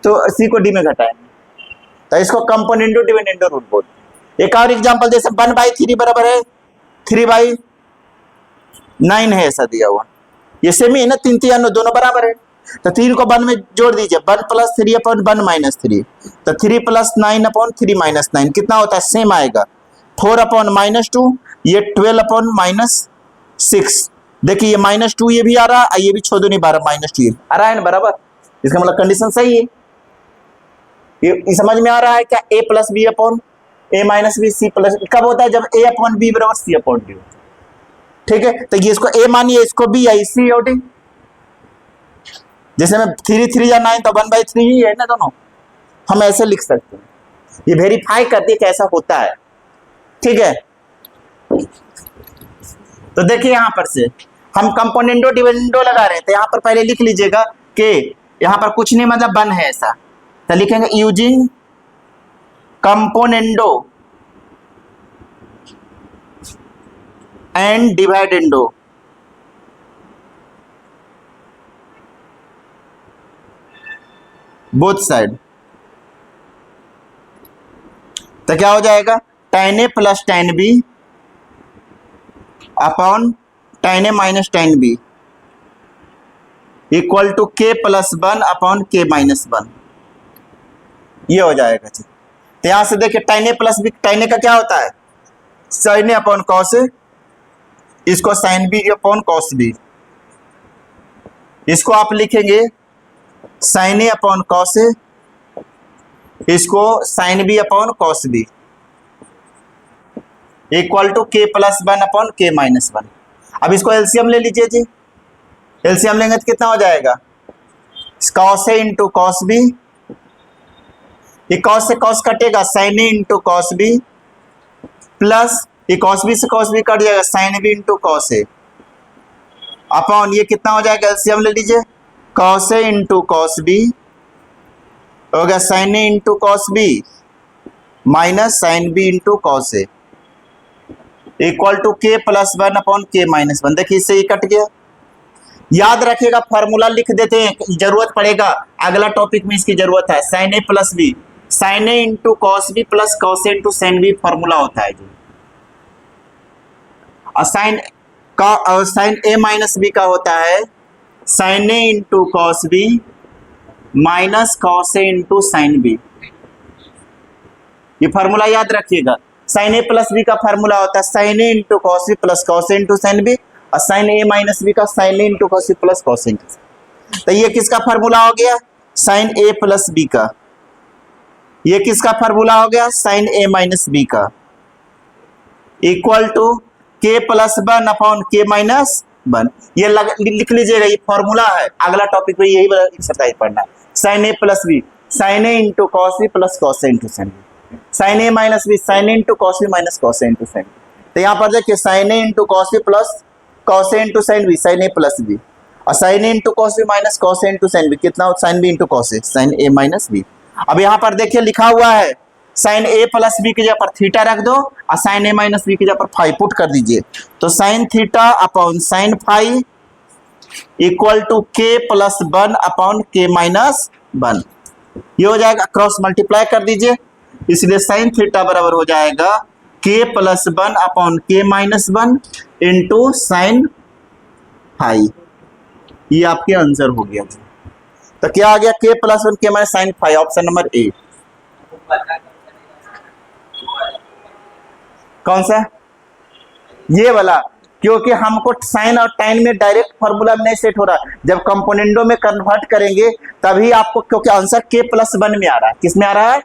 तो c को d में घटाएंगे, तो इसको कंपोनेंडो डिविडेंडो रूल बोलते हैं। एक और एग्जांपल जैसे 1/3 बराबर है 3/9 है, ऐसा दिया हुआ, ये सेम ही है ना, 3 3 दोनों बराबर है, तो 3 को 1 में जोड़ दीजिए, 1 + 3 अपॉन 1 - 3, तो 3 + 9 अपॉन 3 - 9 कितना होता है, सेम आएगा 4 अपॉन -2, ये 12 अपॉन -6, देखिए ये -2 ये भी आ रहा है, ये भी छोड़ दो नहीं, 12 -2 ये आ रहा है ना बराबर, इसका मतलब कंडीशन सही है। ये समझ में आ रहा है क्या, a + b upon a - b c plus कब होता है, जब a अपॉन b बराबर c अपॉन d, ठीक है। तो ये इसको a मानिए, इसको b या c और d, जैसे में 3 3 या 9 तो 1/3 ही है ना दोनों, हम ऐसे लिख सकते हैं, ये वेरीफाई करती है कैसा होता है, ठीक है। तो देखिए यहां पर से हम कंपोनेंडो डिविडेंडो लगा रहे थे, यहां पर पहले लिख लीजिएगा कि यहां पर कुछ नहीं मतलब 1 है ऐसा, तो लिखेंगे using componendo and dividendo both side, तो क्या हो जाएगा, tan a + tan b upon tan a - tan b equal to k + 1 upon k - 1, ये हो जाएगा। तो यहां से देखिए tan a + b, tan a का क्या होता है sin a upon cos a, इसको sin b upon cos b, इसको आप लिखेंगे sin a upon cos a, इसको sin b upon cos b equal to k + 1 upon k - 1। अब इसको एलसीएम ले लीजिए जी, एलसीएम लेंगे तो कितना हो जाएगा, cos a into cos b, ये cos से cos कटेगा, sin a into cos b plus ये cos b से cos b कट जाएगा, sin b into cos a upon ये कितना हो जाएगा, एलसीएम ले लीजिए, cos a into cos b हो गया sin a into cos b minus sin b into cos a equal to k + 1 upon k - 1। देखिए इससे ये कट गया, याद रखिएगा फार्मूला लिख देते हैं, जरूरत पड़ेगा अगला टॉपिक में इसकी जरूरत है। sin a + b, sin a into cos b plus cos a into sin b formula होता है जी, और sin a - b का होता है sin a into cos b minus cos a into sin b, ये फार्मूला याद रखिएगा। sin a + b का फार्मूला होता है sin a into cos b plus cos a into sin b, और sin a - b का sin a into cos b plus cos a into, तो ये किसका फार्मूला हो गया, sin a + b का, ये किसका फार्मूला हो गया, sin a - b का equal to k + 1 upon k - 1, ये लिख लीजिएगा, ये फार्मूला है, अगला टॉपिक में यही एक्सरसाइज पढ़ना है। sin a + b, sin a into cos b plus cos a into sin b, sin a - b, sin a into cos b minus cos a into sin b, तो यहाँ पर देखिए sin a into cos b plus cos a into sin b, sin a + b, और sin a into cos b minus cos a into sin b कितना हो, sin b into cos a, sin a - b। अब यहाँ पर देखिए लिखा हुआ है sin a + b की जगह पर थीटा रख दो और sin a - b की जगह पर फाई पुट कर दीजिए, तो sin theta upon sin phi equal to k + 1 upon k - 1, ये हो जाएगा, क्रॉस मल्टीप्लाई कर दीजिए, इसलिए sin थीटा बराबर हो जाएगा k plus 1 upon k minus 1 into sign five. ये आपके आंसर हो गया जी। तो क्या आ गया, k plus 1 k minus sine five, option number A. कौन सा, ये वाला, क्योंकि हमको साइन और टाइन में डायरेक्ट फॉर्मूला नहीं सेट हो रहा, जब कंपोनेंटों में कन्वर्ट करेंगे तभी आपको, क्योंकि आंसर k प्लस 1 में आ रहा है। किस में आ रहा है,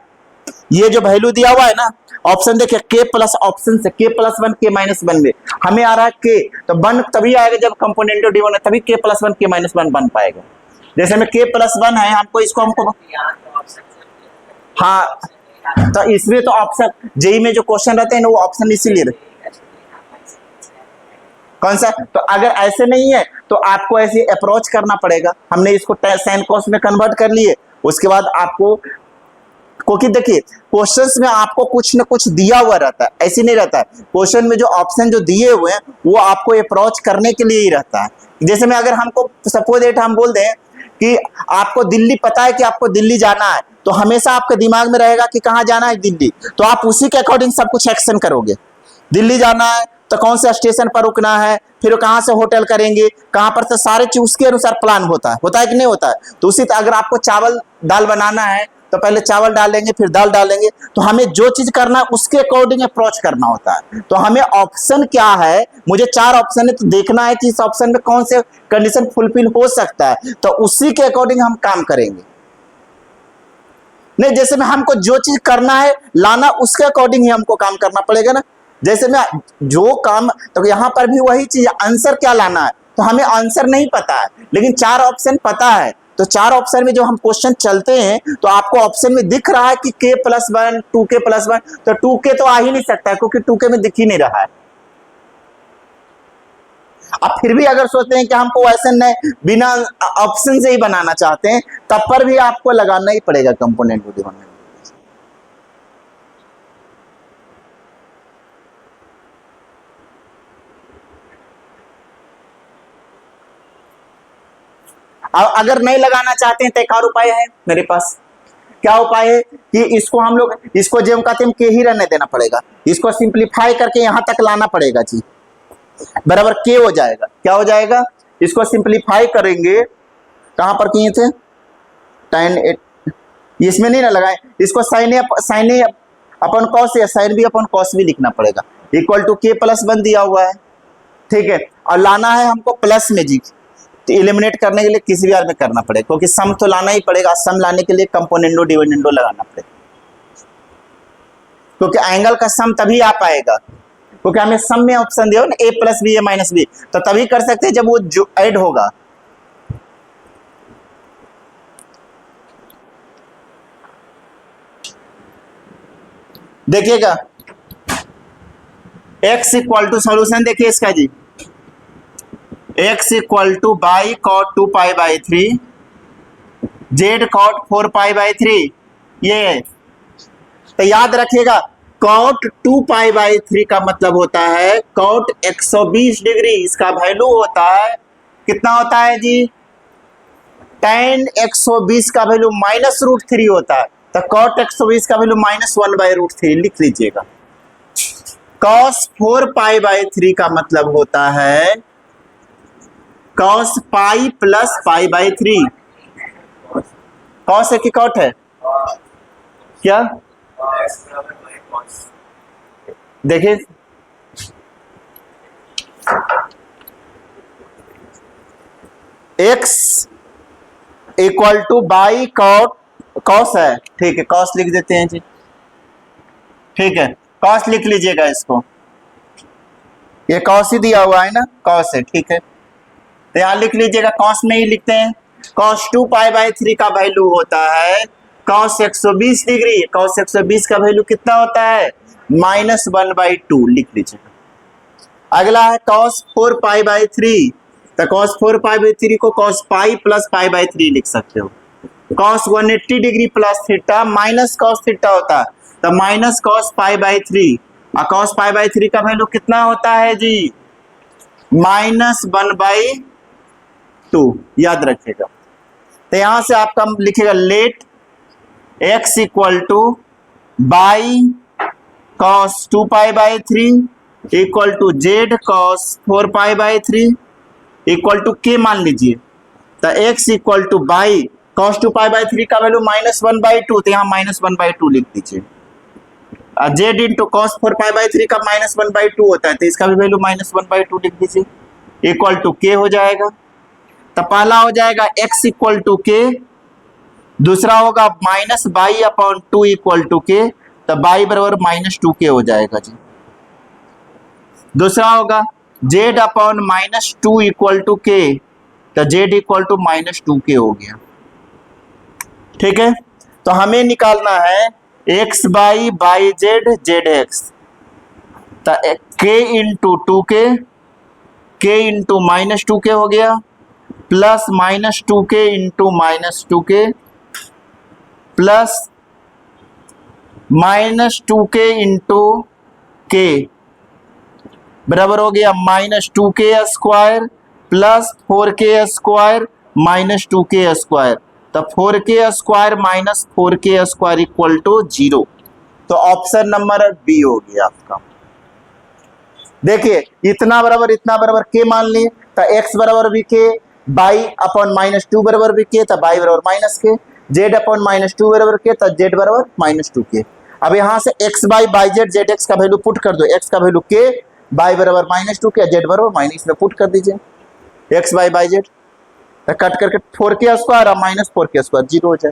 ये जो वैल्यू दिया हुआ है ना, ऑप्शन देखिए k प्लस, ऑप्शन से k प्लस 1 k माइनस 1 में हमें आ रहा है k, तो 1 तभी आएगा जब कंपोनेंटो डिवन है, तभी k प्लस 1 k माइनस 1 बन पाएगा। जैसे में k प्लस 1 है, हमको हाँ, तो इसमें तो ऑप्शन जेई में जो क्वेश्चन रहते हैं ना, वो ऑप्शन इसीलिए रहते। कौन सा, तो अगर ऐसे नहीं है तो आपको ऐसे अप्रोच करना पड़ेगा। हमने इसको साइन कॉस में कन्वर्ट कर लिए, उसके बाद आपको, क्योंकि देखिए क्वेश्चंस में आपको कुछ न कुछ दिया हुआ रहता है, ऐसे नहीं रहता है। क्वेश्चन में जो ऑप्शन जो दिए हुए हैं वो आपको अप्रोच करने के लिए ही रहता है। जैसे में अगर हमको सपोज इट हम बोल दें कि आपको दिल्ली, पता है कि आपको दिल्ली जाना है, तो हमेशा आपके दिमाग में रहेगा कि कहाँ जाना है, दिल्ली, तो आप उसी के अकॉर्डिंग सब कुछ एक्शन करोगे। दिल्ली जाना है तो कौन से स्टेशन पर रुकना है, फिर कहाँ से होटल करेंगे, कहाँ पर, से सारे चीज उसके अनुसार प्लान होता है कि नहीं होता है। तो उसी तरह अगर आपको चावल दाल बनाना है तो पहले चावल डालेंगे फिर दाल डालेंगे, तो हमें जो चीज करना है उसके अकॉर्डिंग अप्रोच करना होता है। तो हमें ऑप्शन क्या है, मुझे 4 ऑप्शन है, तो देखना है कि इस ऑप्शन में कौन से कंडीशन फुलफिल हो सकता है, तो उसी के अकॉर्डिंग हम काम करेंगे। नहीं, जैसे में हमको जो चीज करना है लाना, उसके अकॉर्डिंग ही हमको काम करना पड़ेगा ना। जैसे में जो काम, तो यहाँ पर भी वही चीज, आंसर क्या लाना है, तो हमें आंसर नहीं पता है, लेकिन 4 ऑप्शन पता है। तो 4 ऑप्शन में जो हम क्वेश्चन चलते हैं, तो आपको ऑप्शन में दिख रहा है कि k प्लस 1 2k प्लस 1, तो 2k तो आ ही नहीं सकता है, क्योंकि 2k में दिख ही नहीं रहा है। अब फिर भी अगर सोचते हैं कि हमको क्वेश्चन नहीं, बिना ऑप्शन से ही बनाना चाहते हैं, तब पर भी आपको लगाना ही पड़ेगा कंपोनेंट को बनाने। अब अगर नहीं लगाना चाहते हैं तो एक और उपाय है मेरे पास। क्या उपाय है कि इसको हम लोग, इसको जो कहते हैं के ही रहने देना पड़ेगा, इसको सिंप्लीफाई करके यहां तक लाना पड़ेगा जी, बराबर के हो जाएगा। क्या हो जाएगा, इसको सिंप्लीफाई करेंगे, कहां पर किए थे, tan 8, इसमें नहीं ना लगाए, इसको साइन अपन कॉस या साइन बी अपन कॉस भी लिखना पड़ेगा, इक्वल टू k प्लस 1 दिया हुआ है, ठीक है। और लाना है हमको प्लस में जी, तो एलिमिनेट करने के लिए किसी भी आर में करना पड़ेगा, क्योंकि सम तो लाना ही पड़ेगा। सम लाने के लिए कंपोनेंडो डिविडेंडो लगाना पड़ेगा, क्योंकि एंगल का सम तभी आ पाएगा, क्योंकि हमें सम में ऑप्शन दिया हो ना, a plus B a minus B, तो तभी कर सकते हैं जब वो जो ऐड होगा। देखिएगा x इक्वल टू, सॉल्यूशन देखिए इसका जी, x equal to by cot 2 pi by 3, z cot 4 pi by 3, ये तो याद रखिएगा कॉट 2 पाई बाई 3 का मतलब होता है कॉट 120 डिग्री, इसका वैल्यू होता है कितना होता है जी, tan 120 का वैल्यू -√3 होता है, तो कॉट 120 का वैल्यू -1/√3 लिख लीजिएगा। cos 4 पाई बाई 3 का मतलब होता है cos pi plus pi by 3, cos है कि कॉट है, क्या देखिए x equal to by cot, cos है, ठीक है, कॉस लिख देते हैं जी, ठीक है, कॉस लिख लीजिएगा इसको, ये कॉस ही दिया हुआ है ना, कॉस है, ठीक है, तो यहां लिख लीजिएगा, कॉस में ही लिखते हैं। cos 2 पाई बाई 3 का वैल्यू होता है cos 120 डिग्री, cos 120 का वैल्यू कितना होता है -1/2 लिख लीजिएगा। अगला है cos 4 पाई बाई 3, तो cos 4 पाई बाई 3 को cos pi plus pi by 3 लिख सकते हो। cos 180 degree plus theta minus cos theta होता है, तो माइनस cos पाई बाई 3, और cos पाई बाई 3 का वैल्यू कितना होता है जी -1/2, याद रखिएगा। तो यहां से आपका लिखिएगा let x equal to by cos 2π/3 equal to z cos 4π/3 equal to k मान लीजिए। तो x equal to by cos 2π/3 का वैल्यू -1/2, तो यहाँ -1/2 लिख दीजिए। जेड इंटू कॉस 4π/3 का -1/2 होता है, तो इसका भी वैल्यू -1/2 लिख दीजिए इक्वल टू के हो जाएगा। तो पहला हो जाएगा x इक्वल टू के, दूसरा होगा -बाई/2 इक्वल टू के, तो बाई बराबर -2k हो जाएगा जी। दूसरा होगा z/-2 इक्वल टू के, तो z इक्वल टू -2k हो गया। ठीक है, तो हमें निकालना है x/बाई जेड जेड एक्स, तो k into 2k, k into -2k हो गया, plus -2k into -2k plus -2k into k बराबर हो गया -2k² प्लस 4k² -2k², तो 4k² minus 4k² equal to 0। तो ऑप्शन नंबर बी हो गया आपका। देखिए इतना बराबर के मान लिए, तो x बराबर भी के, बाई/-2 बराबर भी के, तो बाई बराबर -k, z/-2 बराबर के, तो z बराबर -2k। अब यहाँ से x/बाई जेड जेड एक्स का वैल्यू पुट कर दो, x का वैल्यू k, बाई बराबर -2k, z बराबर इसमें पुट कर दीजिए x/बाई जेड, तो कट करके 4k² और -4k² 0 हो जाए।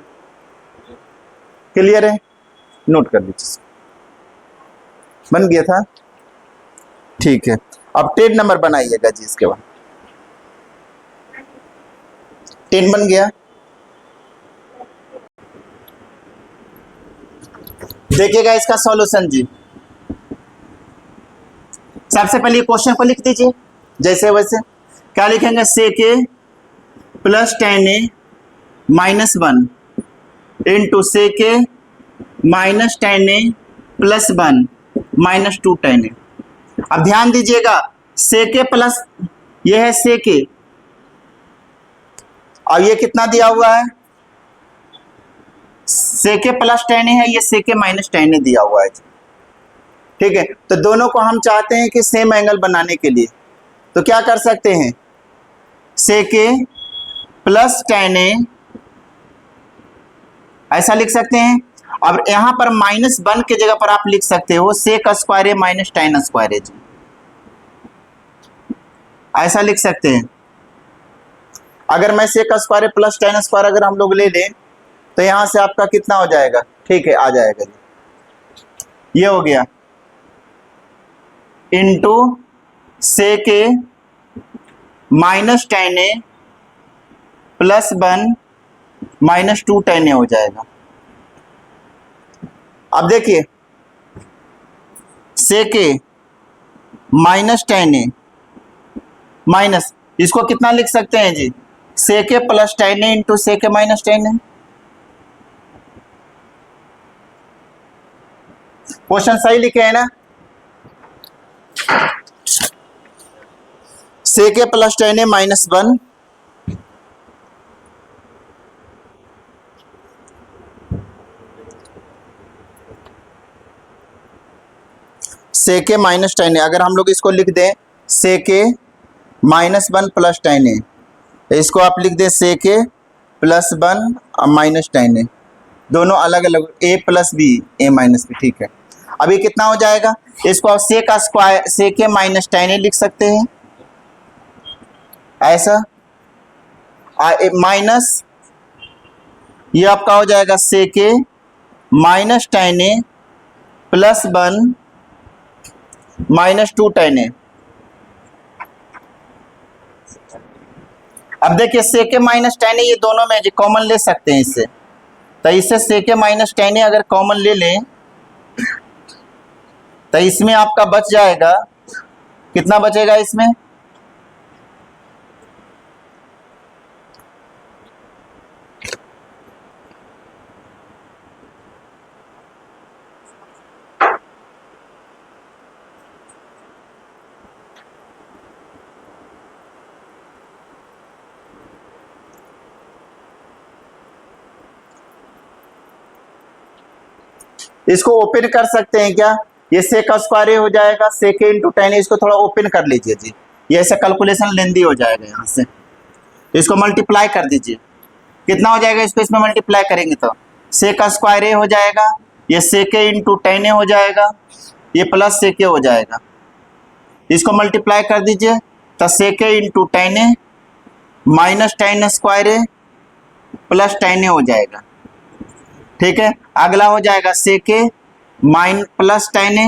क्लियर है, नोट कर लीजिए, बन गया था। ठीक है, अब 10 नंबर बनाइएगा जी। इसके बाद 10 बन गया। देखिएगा इसका सॉल्यूशन जी। सबसे पहले क्वेश्चन को लिख दीजिए जैसे वैसे। क्या लिखेंगे, sec a plus tan a minus 1 into sec a minus tan a plus 1 minus 2 tan a। अब ध्यान दीजिएगा, sec a प्लस ये है sec a, और ये कितना दिया हुआ है, sec a plus tan a है, ये sec a minus tan a दिया हुआ है। ठीक है, तो दोनों को हम चाहते हैं कि सेम एंगल बनाने के लिए, तो क्या कर सकते हैं, sec a plus tan a ऐसा लिख सकते हैं। अब यहां पर -1 की जगह पर आप लिख सकते हो sec² a minus tan² a, ऐसा लिख सकते हैं। अगर मैं sec² a प्लस tan² अगर हम लोग ले लें, तो यहां से आपका कितना हो जाएगा, ठीक है आ जाएगा जी, ये हो गया into sec a minus tan a plus 1 minus 2 tan a हो जाएगा। अब देखिए sec a minus tan a minus, इसको कितना लिख सकते हैं जी, sec a plus tan a into sec a minus tan a। Question सही लिखे हैं ना, sec a plus tan a minus 1 sec a minus tan a, अगर हम लोग इसको लिख दें sec a minus 1 plus tan a, इसको आप लिख दें sec a plus 1 minus tan a, दोनों अलग अलग a plus b a minus b। ठीक है, अभी कितना हो जाएगा, इसको आप sec a minus tan a लिख सकते हैं ऐसा, माइनस ये आपका हो जाएगा sec a minus tan a plus 1 minus 2 tan a। अब देखिए sec a minus tan a ये दोनों में जो कॉमन ले सकते हैं इससे, तो इससे sec a minus tan a अगर कॉमन ले लें, तो इसमें आपका बच जाएगा, कितना बचेगा इसमें, इसको ओपन कर सकते हैं क्या, ये सेक का स्क्वायर ए हो जाएगा, सेक इंटू टेन, इसको थोड़ा ओपन कर लीजिए जी, ये ऐसा कैलकुलेशन लेंदी हो जाएगा। यहाँ से इसको मल्टीप्लाई कर दीजिए, कितना हो जाएगा, इसको इसमें मल्टीप्लाई करेंगे तो सेक का स्क्वायर ए हो जाएगा, ये सेक इंटू टेन ए हो जाएगा, ये प्लस सेक ए हो जाएगा, इसको मल्टीप्लाई कर दीजिए तो sec into tan a minus tan square a plus tan a हो जाएगा। ठीक है, अगला हो जाएगा sec a minus plus tan a,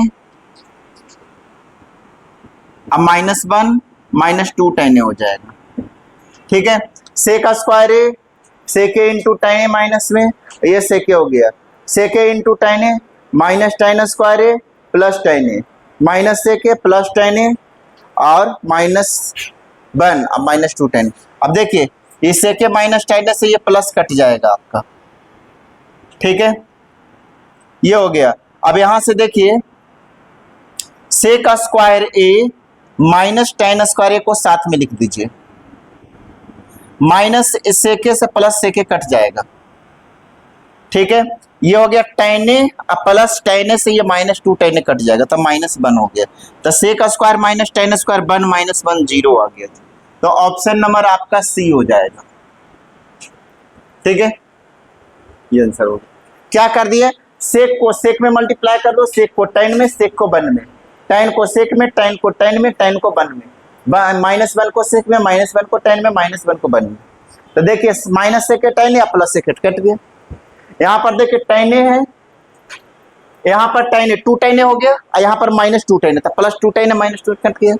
अब minus one minus two tan a हो जाएगा। ठीक है, sec square a, sec a into tan a minus में, ये सेक ए हो गया, sec a into tan a minus tan square a plus tan a, minus sec a plus tan ए और minus one, अब माइनस टू टेन। अब देखिए इस सेक ए minus ten से ये प्लस कट जाएगा आपका। ठीक है, ये हो गया। अब यहां से देखिए सेक स्क्वायर ए माइनस टेन स्क्वायर ए को साथ में लिख दीजिए, माइनस सेके से प्लस सेके कट जाएगा। ठीक है, ये हो गया tan a plus tan a से ये माइनस टू टेन ए कट जाएगा तो माइनस वन हो गया, तो sec square minus tan square one minus one zero आ गया, तो ऑप्शन नंबर आपका सी हो जाएगा। ठीक है, ये आंसर हो गया। क्या कर दिया, सेक को सेक में मल्टीप्लाई कर दो, सेक को टेन में, सेक को वन में, टेन को सेक में, टेन को टेन में, टेन को वन में, माइनस वन को सेक में, माइनस वन को टेन में, माइनस वन को वन में। तो देखिए माइनस सेक टेन या प्लस सेक कट गया। यहाँ पर देखिए टेन है, यहाँ पर टेन है, टू टेन हो गया, और यहाँ पर माइनस टू टेन है, तो प्लस टू टेन है माइनस टू कट गया।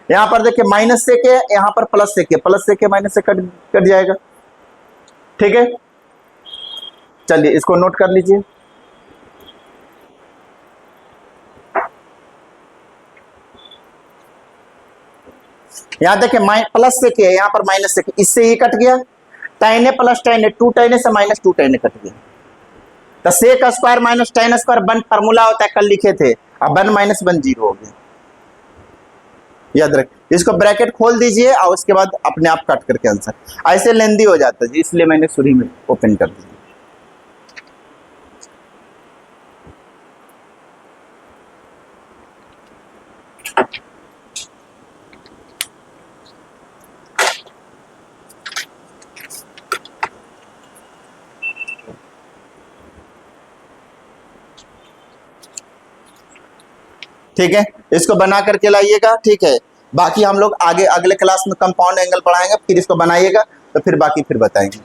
यहाँ पर देखिए माइनस सेक है, यहाँ पर प्लस सेक है, प्लस सेक माइनस से कट जाएगा। ठीक है, चलिए इसको नोट कर लीजिए। यहाँ देखिए प्लस से क्या है, यहाँ पर माइनस से, इससे ये कट गया, tan a plus tan a, two tan a से माइनस टू टेन ए कट गया, तो sec square minus tan square one formula होता है, कल लिखे थे, अब वन माइनस वन जीरो हो गया। याद रखिए, इसको ब्रैकेट खोल दीजिए और उसके बाद अपने आप कट करके आंसर, ऐसे लेंदी हो जाता है जी, इसलिए मैंने शुरू में ओपन कर दिया। ठीक है, इसको बना करके लाइएगा। ठीक है, बाकी हम लोग आगे अगले क्लास में कंपाउंड एंगल पढ़ाएंगे, फिर इसको बनाइएगा तो फिर बाकी फिर बताएंगे।